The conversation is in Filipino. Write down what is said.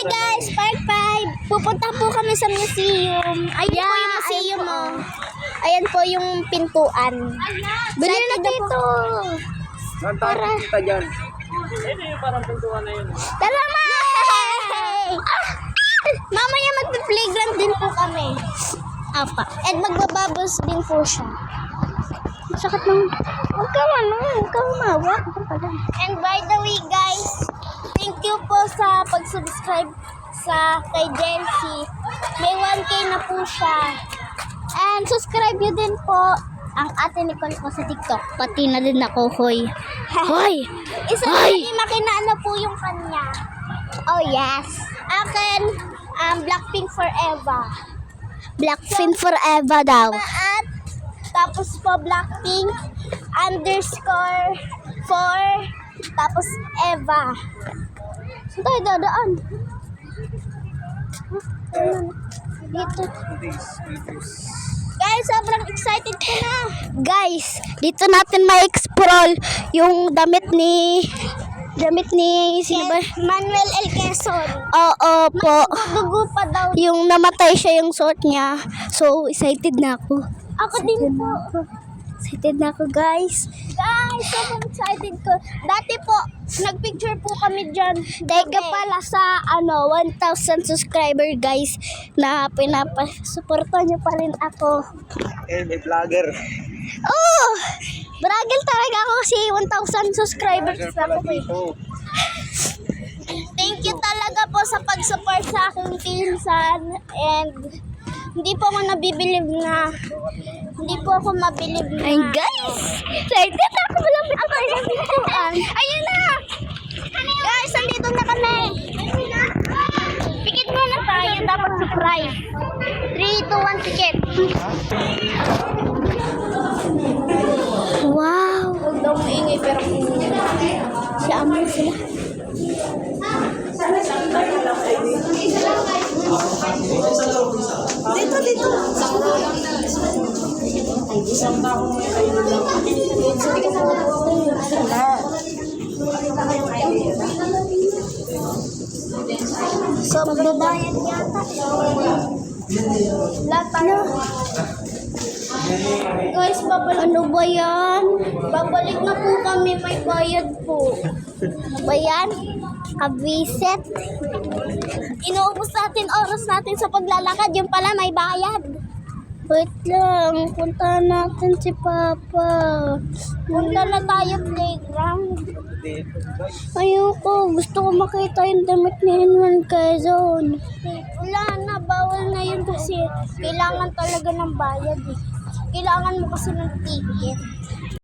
Hi guys, part 5. Pupunta po kami sa museum. Ayun po yung museum mo. Ayan po yung pintuan. Bili na dito. Para kita dyan. Ito yung parang pintuan na yun. Tara ma! Mamaya magpi-playground din po kami. Apa. And magbababos din po siya. Sakit ng... Huwag ka umawak. And by the way guys, thank you po sa pag-subscribe sa kay Jency. May 1K na po siya. And subscribe nyo din po ang ate Nicole po sa TikTok. Pati na din ako, hoy. Hoy! Isa ni makinaan na po yung kanya. Oh yes. Akin, Blackpink Forever. Blackpink Forever daw. At tapos po Blackpink _ 4 tapos Eva. Saan tayo dadaan? Dito. Guys, sobrang excited ko na. Guys, dito natin ma-explore yung damit ni sino ba? Manuel L. Quezon. Oo po. Dugo pa daw. Yung namatay siya yung suot niya. So, excited na ako. Ako din po. Excited na ako, guys. Guys, sobrang excited ko. Dati po, nagpicture po kami dyan. Teka pala sa 1,000 subscriber, guys, na pinapasuporta nyo pa rin ako. Eh, may vlogger. Oh! Bragel talaga ako kasi 1,000 subscribers na ako. Thank you talaga po sa pag-support sa aking pinsan. And hindi po ako mabilib na. Ay guys! Excited ako malapit ako yung pintuan. Ayun na! Guys, andito na kami. Pikit muna tayo. Dapat surprise. 3, 2, 1, pikit. Wow! Huwag daw maingay pero siya amoy sila. Dito. So, magbabayad yata. Lahat Guys, ano ba yan? Babalik na po kami, may bayad po. Ano ba yan? Kabiset. Inuubos natin oras natin sa paglalakad. Yung pala may bayad. Wait lang, punta natin si Papa. Punta na tayo playground. Ayoko, gusto ko makita yung damit ni Henwan Quezon. Wala na, bawal na yun kasi kailangan talaga ng bayad eh. Kailangan mo kasi ng ticket.